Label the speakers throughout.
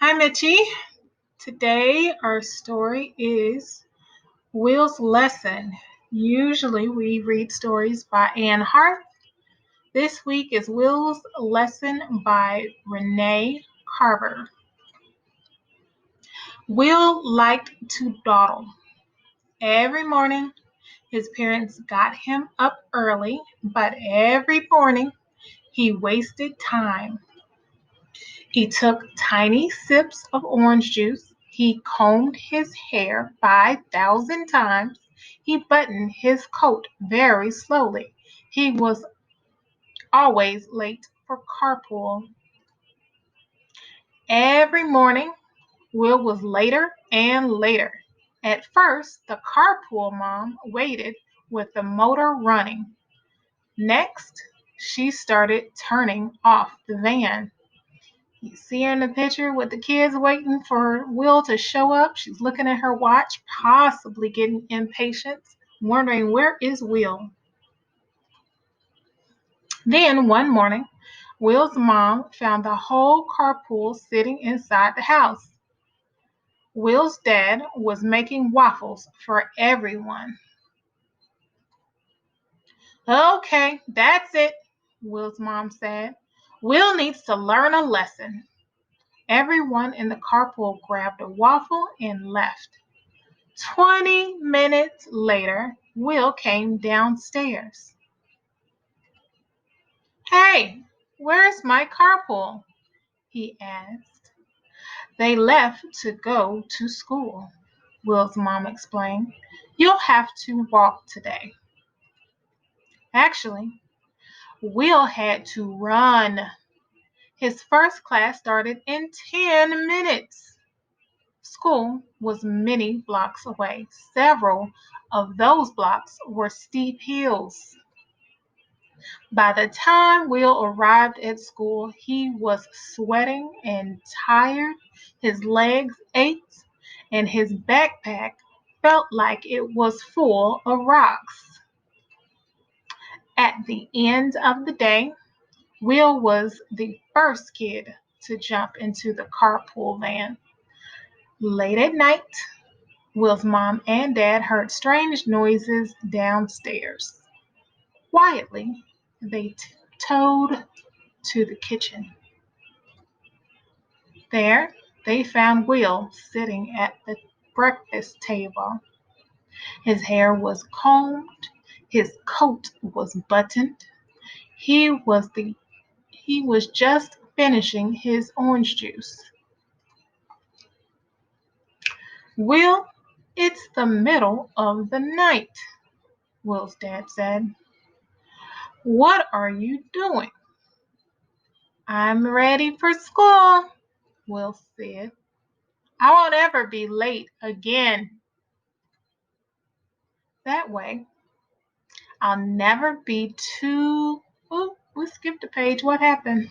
Speaker 1: Hi, Michie. Today our story is Will's Lesson. Usually we read stories by Anne Hart. This week is Will's Lesson by Renee Carver. Will liked to dawdle. Every morning his parents got him up early, but every morning he wasted time. He took tiny sips of orange juice. He combed his hair 5,000 times. He buttoned his coat very slowly. He was always late for carpool. Every morning, Will was later and later. At first, the carpool mom waited with the motor running. Next, she started turning off the van. You see her in the picture with the kids waiting for Will to show up. She's looking at her watch, possibly getting impatient, wondering where is Will. Then one morning, Will's mom found the whole carpool sitting inside the house. Will's dad was making waffles for everyone. Okay, that's it, Will's mom said. Will needs to learn a lesson. Everyone in the carpool grabbed a waffle and left. 20 minutes later, Will came downstairs. Hey, where's my carpool? He asked. They left to go to school, Will's mom explained. You'll have to walk today. Actually, Will had to run. His first class started in 10 minutes. School was many blocks away. Several of those blocks were steep hills. By the time Will arrived at school, he was sweating and tired. His legs ached, and his backpack felt like it was full of rocks. At the end of the day, Will was the first kid to jump into the carpool van. Late at night, Will's mom and dad heard strange noises downstairs. Quietly, they tiptoed to the kitchen. There, they found Will sitting at the breakfast table. His hair was combed, his coat was buttoned. He was the he was just finishing his orange juice. Will, it's the middle of the night, Will's dad said. What are you doing? I'm ready for school, Will said. I won't ever be late again. That way, I'll never be too. Oh, we skipped a page. What happened?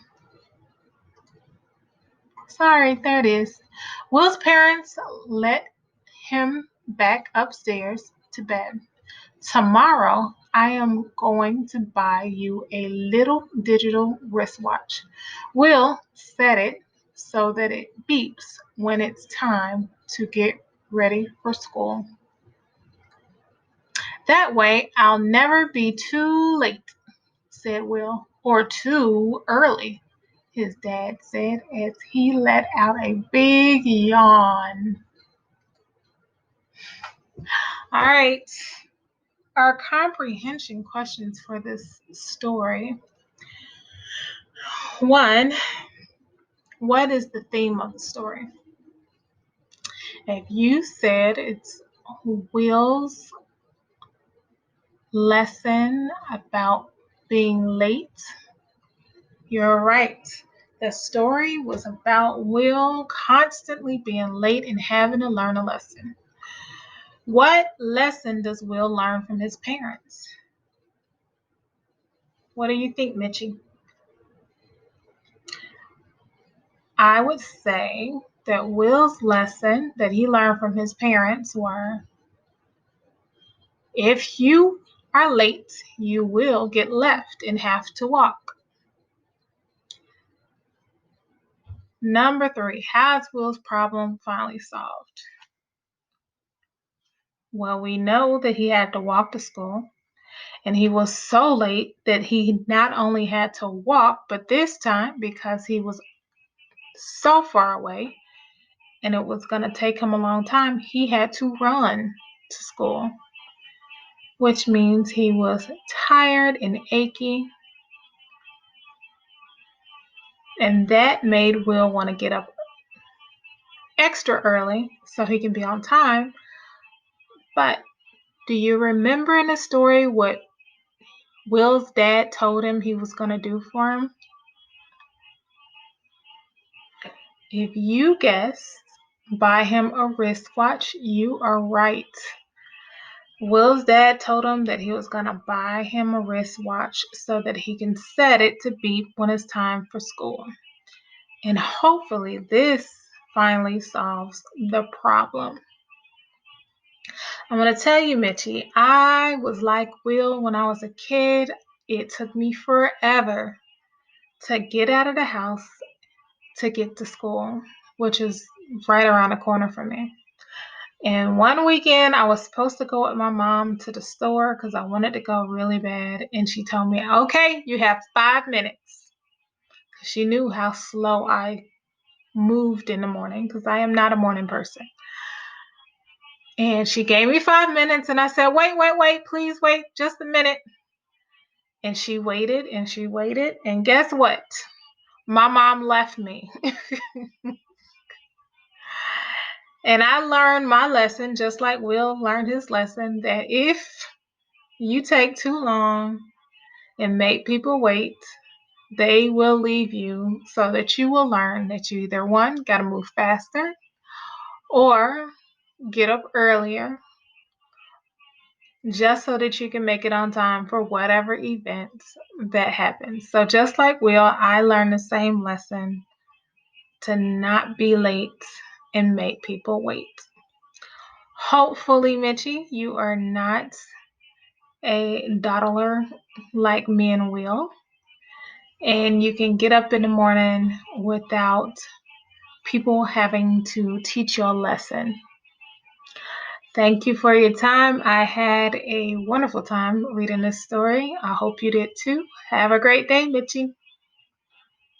Speaker 1: Sorry, there it is. Will's parents let him back upstairs to bed. Tomorrow, I am going to buy you a little digital wristwatch. Will set it so that it beeps when it's time to get ready for school. That way, I'll never be too late, said Will, or too early, his dad said as he let out a big yawn. All right, our comprehension questions for this story. One, what is the theme of the story? If you said it's Will's lesson about being late, you're right. The story was about Will constantly being late and having to learn a lesson. What lesson does Will learn from his parents? What do you think, Michie? I would say that Will's lesson that he learned from his parents were if you are late, you will get left and have to walk. Number 3, how's Will's problem finally solved? Well, we know that he had to walk to school, and he was so late that he not only had to walk, but this time, because he was so far away and it was going to take him a long time, he had to run to school, which means he was tired and achy, and that made Will want to get up extra early so he can be on time. But do you remember in the story what Will's dad told him he was going to do for him? If you guessed buy him a wristwatch, you are right. Will's dad told him that he was going to buy him a wristwatch so that he can set it to beep when it's time for school. And hopefully this finally solves the problem. I'm going to tell you, Michie, I was like Will when I was a kid. It took me forever to get out of the house to get to school, which is right around the corner from me. And one weekend, I was supposed to go with my mom to the store because I wanted to go really bad. And she told me, okay, you have 5 minutes. She knew how slow I moved in the morning because I am not a morning person. And she gave me 5 minutes and I said, wait, please wait just a minute. And she waited and she waited. And guess what? My mom left me. And I learned my lesson, just like Will learned his lesson, that if you take too long and make people wait, they will leave you, so that you will learn that you either, one, got to move faster or get up earlier just so that you can make it on time for whatever events that happen. So just like Will, I learned the same lesson, to not be late and make people wait. Hopefully, Michie, you are not a dawdler like me and Will, and you can get up in the morning without people having to teach you a lesson. Thank you for your time. I had a wonderful time reading this story. I hope you did too. Have a great day, Michie.